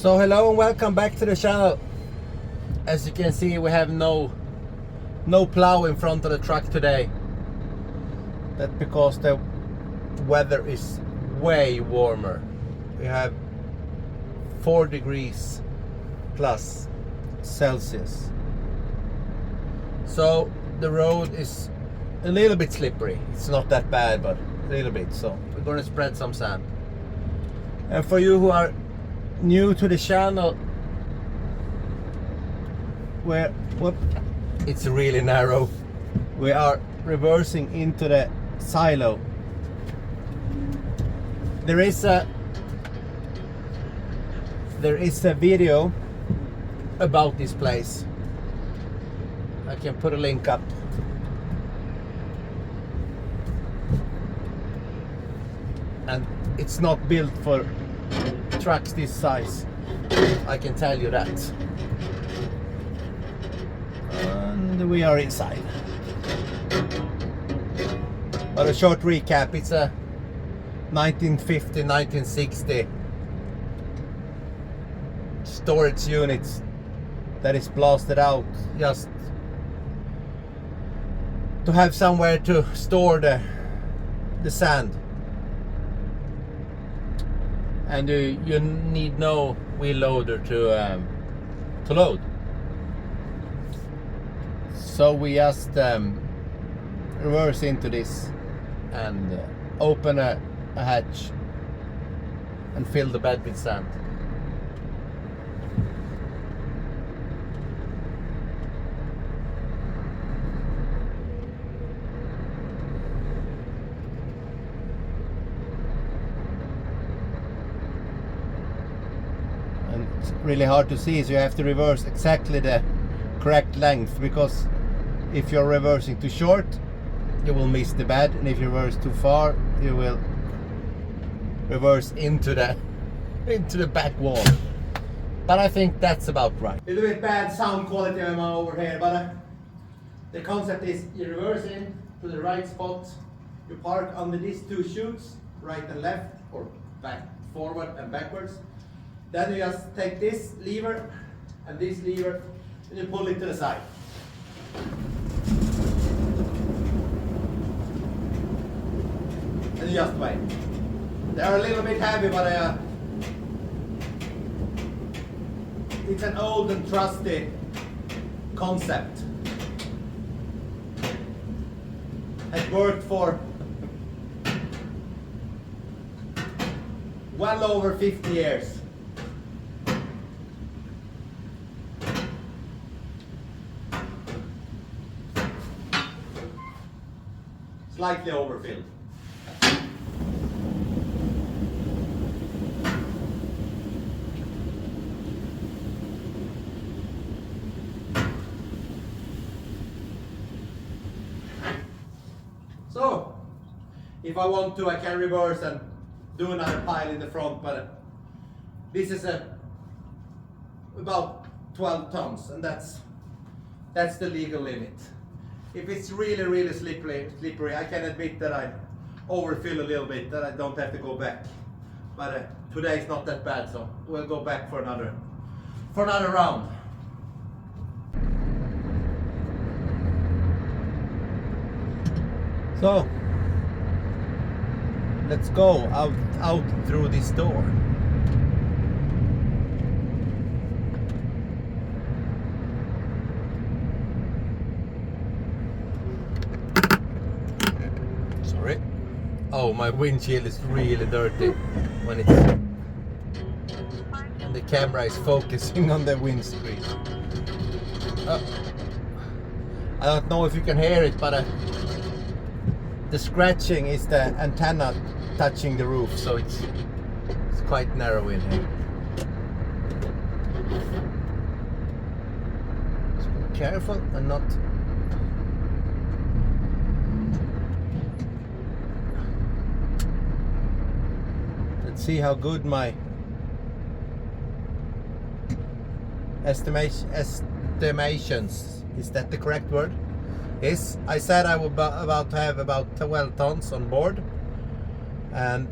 So hello and welcome back to the channel. As you can see, we have no plow in front of the truck today. That's because the weather is way warmer. We have 4 degrees plus Celsius. So the road is a little bit slippery. It's not that bad, but a little bit. So we're going to spread some sand. And for you who are new to the channel, it's really narrow. We are reversing into the silo. There is a video about this place. I can put a link up. And it's not built for trucks this size, I can tell you that. And we are inside. But a short recap, it's a 1950, 1960 storage unit that is blasted out just to have somewhere to store the sand. And you need no wheel loader to load. So we just reverse into this and open a hatch and fill the bed with sand. It's really hard to see, so you have to reverse exactly the correct length, because if you're reversing too short you will miss the bed, and if you reverse too far you will reverse into the back wall. But I think that's about right. A little bit bad sound quality over here, but the concept is you reverse in to the right spot, you park under these 2 chutes, right and left, or back, forward and backwards. Then you just take this lever and this lever and you pull it to the side. And you just wait. They are a little bit heavy, but it's an old and trusty concept. It worked for well over 50 years. Slightly overfilled. So, if I want to, I can reverse and do another pile in the front, but this is about 12 tons, and that's the legal limit. If it's really slippery, I can admit that I overfill a little bit, that I don't have to go back. But today is not that bad, so we'll go back for another round. So let's go out through this door. Oh, my windshield is really dirty when it's and the camera is focusing on the windscreen. I don't know if you can hear it, but the scratching is the antenna touching the roof, so it's quite narrow in here. So be careful and not. See how good my estimations, is that the correct word, is. I said I was about to have about 12 tons on board, and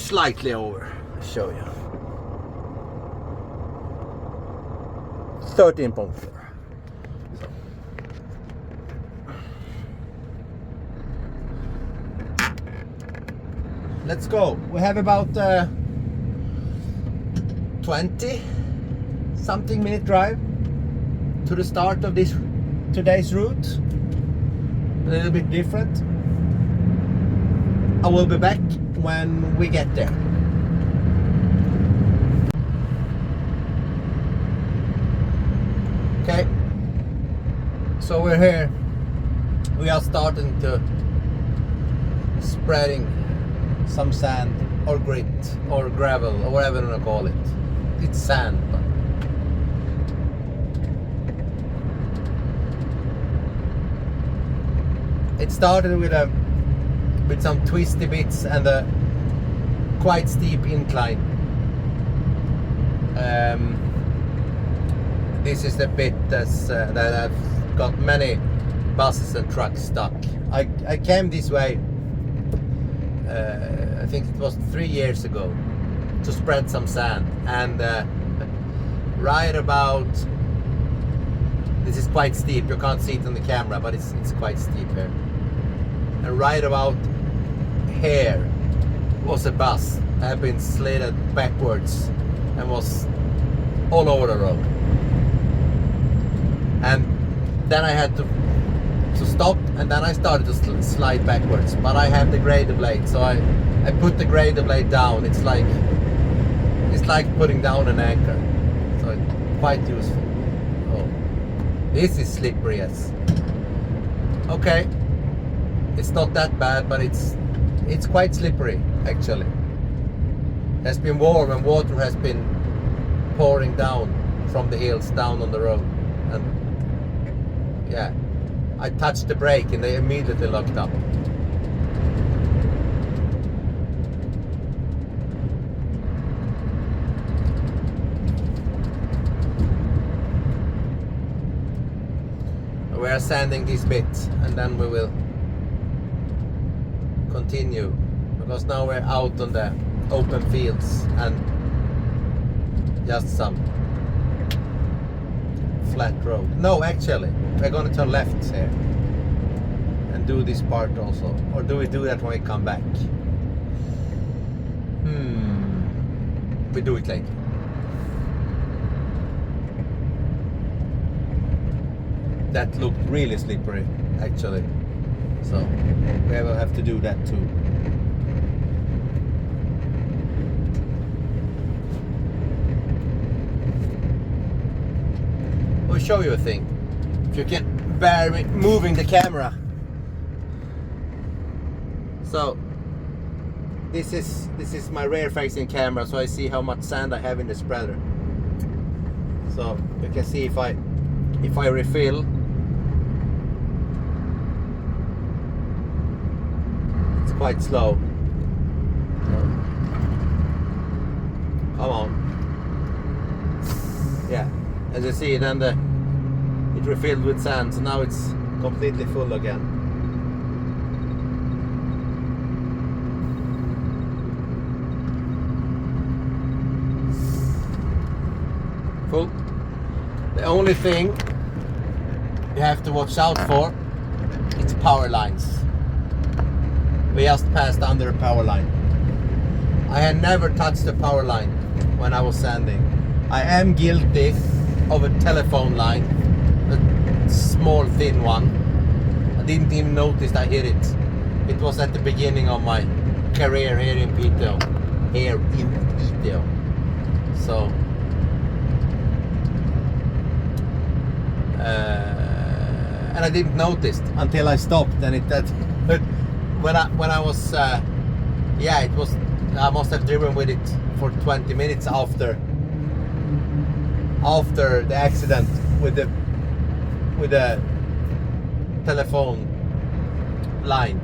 slightly over. I'll show you. 13.4. So. Let's go. We have about 20 something minute drive to the start of this today's route. A little bit different. I will be back when we get there. Okay, so we're here. We are starting to spreading some sand or grit or gravel or whatever you want to call it. It's sand. It started with some twisty bits and a quite steep incline. This is the bit that I've got many buses and trucks stuck. I came this way, I think it was 3 years ago, to spread some sand, and right about, this is quite steep, you can't see it on the camera, but it's quite steep here. And right about here was a bus that had been slid backwards and was all over the road. And then I had to stop, and then I started to slide backwards. But I have the grader blade, so I put the grader blade down. It's like putting down an anchor, so it's quite useful. Oh, this is slippery, yes. Okay, it's not that bad, but it's quite slippery actually. It has been warm and water has been pouring down from the hills down on the road, and yeah, I touched the brake and they immediately locked up. We are sanding this bit and then we will continue, because now we're out on the open fields and just some flat road. No, actually, we're gonna turn left here and do this part also. Or do we do that when we come back? We do it later. That looked really slippery, actually. So we will have to do that too. I'll show you a thing. If you can bear me moving the camera. So this is my rear facing camera, so I see how much sand I have in the spreader. So you can see if I refill, it's quite slow. Come on. Yeah, as you see, then it refilled with sand, so now it's completely full again. Full. The only thing you have to watch out for, it's power lines. We just passed under a power line. I had never touched a power line when I was sanding. I am guilty of a telephone line, a small thin one. I didn't even notice I hit it. It was at the beginning of my career here in Piteå. So and I didn't notice until I stopped, and when I was it was, I must have driven with it for 20 minutes after the accident with the telephone line,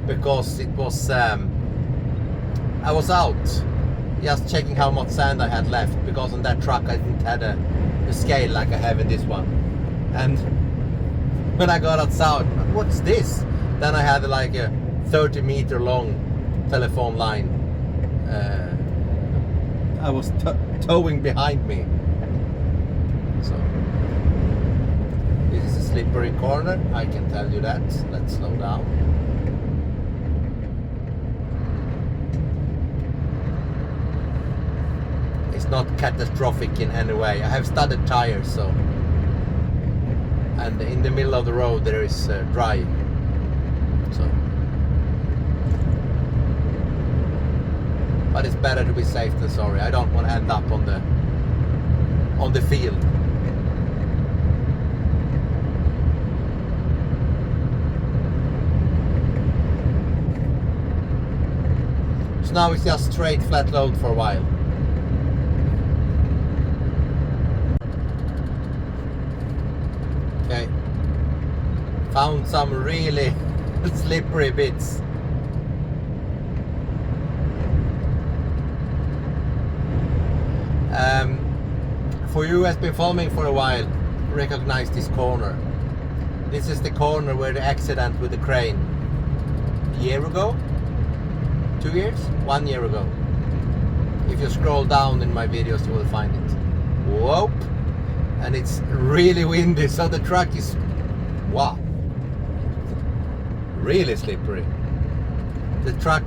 because it was I was out just checking how much sand I had left, because on that truck I didn't have a scale like I have in this one. And when I got outside, what's this? Then I had like a 30-meter long telephone line I was towing behind me. So this is a slippery corner, I can tell you that. Let's slow down. It's not catastrophic in any way. I have studded tires, so, and in the middle of the road there is dry, so, but it's better to be safe than sorry. I don't want to end up on the field. So now it's just straight flat load for a while. Okay, found some really slippery bits. For you who has been following for a while, recognize this corner. This is the corner where the accident with the crane a year ago, 2 years, 1 year ago. If you scroll down in my videos, you will find it. Whoop! And it's really windy, so the truck is, wow, really slippery. The truck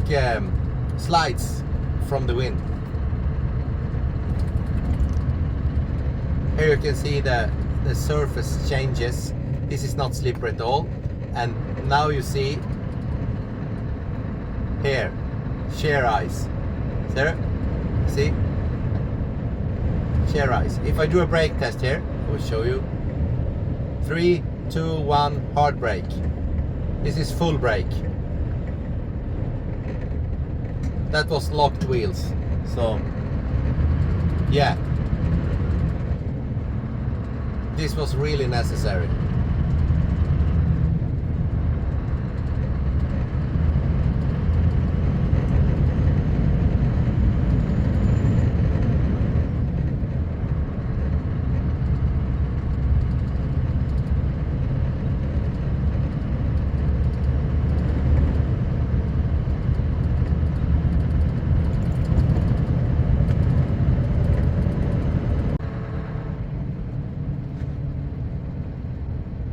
slides from the wind. Here you can see the surface changes. This is not slippery at all. And now you see here, shear ice. See? Shear ice. If I do a brake test here, I will show you. 3, 2, 1, hard brake. This is full brake. That was locked wheels. So, yeah. This was really necessary.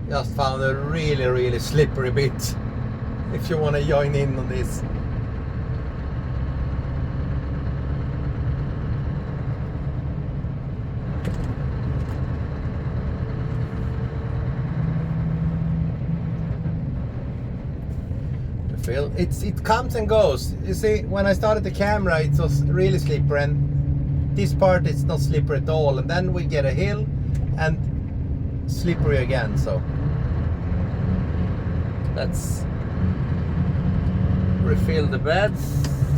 Just found a really slippery bit. If you want to join in on this. It comes and goes. You see, when I started the camera, it was really slippery, and this part is not slippery at all. And then we get a hill and slippery again. So let's refill the beds.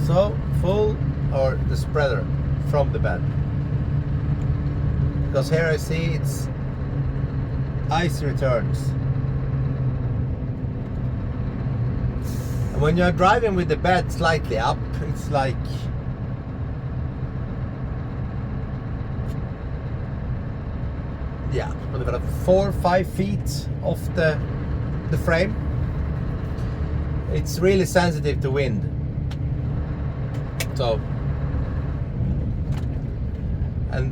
So full, or the spreader from the bed, because here I see it's ice returns. And when you're driving with the bed slightly up, it's like yeah, 4 or 5 feet off the frame. It's really sensitive to wind. So,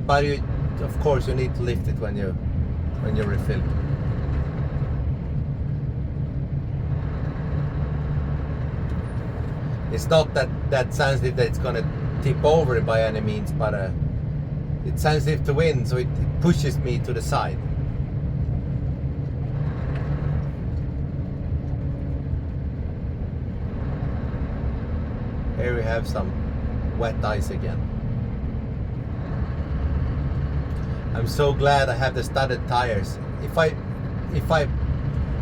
but you, of course, you need to lift it when you refill. It's not that sensitive that it's gonna tip over by any means, but it's sensitive to wind, so it pushes me to the side. Here we have some wet ice again. I'm so glad I have the studded tires. If I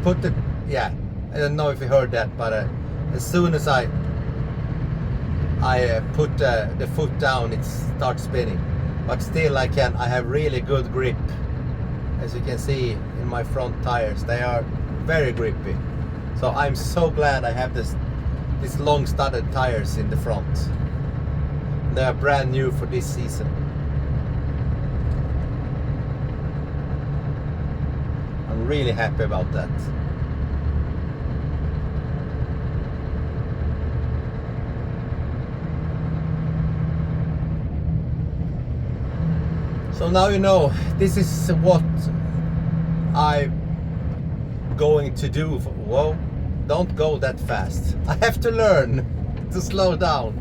put the, yeah, I don't know if you heard that, but as soon as I put the foot down, it starts spinning. But still I have really good grip. As you can see in my front tires, they are very grippy. So I'm so glad I have these long studded tires in the front. They are brand new for this season. I'm really happy about that. So now you know, this is what I'm going to do. Whoa, don't go that fast. I have to learn to slow down,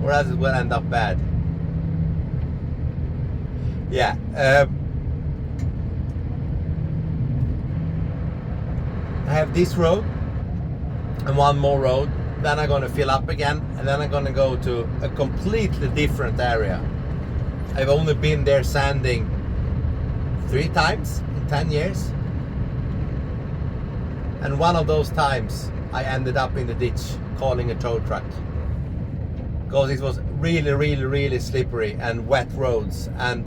or else it will end up bad. Yeah. I have this road and one more road. Then I'm gonna fill up again, and then I'm gonna go to a completely different area. I've only been there sanding 3 times in 10 years. And one of those times I ended up in the ditch calling a tow truck. Because it was really slippery and wet roads, and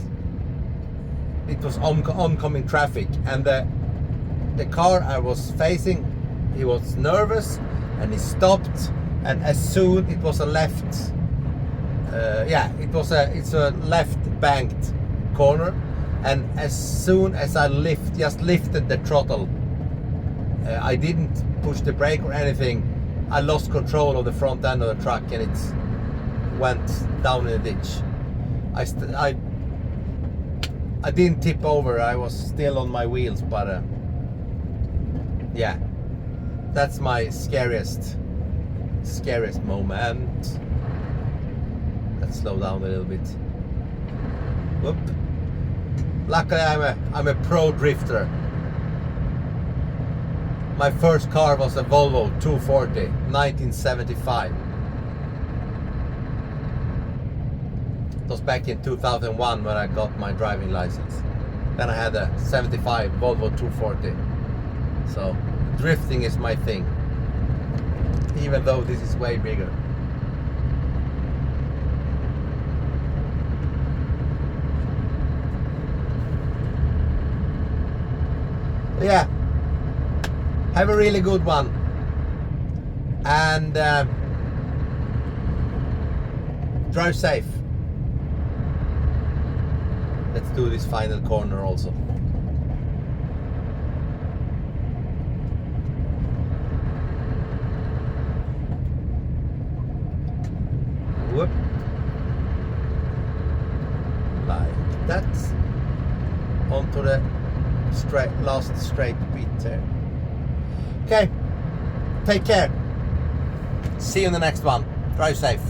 it was oncoming traffic. And the car I was facing, he was nervous and he stopped, and as soon it was a left, it's a left banked corner, and as soon as I just lifted the throttle, I didn't push the brake or anything, I lost control of the front end of the truck and it went down in the ditch. I didn't tip over, I was still on my wheels, but yeah, that's my scariest moment. Let's slow down a little bit. Whoop. Luckily I'm a pro drifter. My first car was a Volvo 240, 1975. It was back in 2001 when I got my driving license. Then I had a 75 Volvo 240. So drifting is my thing, even though this is way bigger. Yeah, have a really good one, and drive safe. Let's do this final corner also. Whoop. Like that. Onto the last straight beat there. Okay, take care. See you in the next one. Drive safe.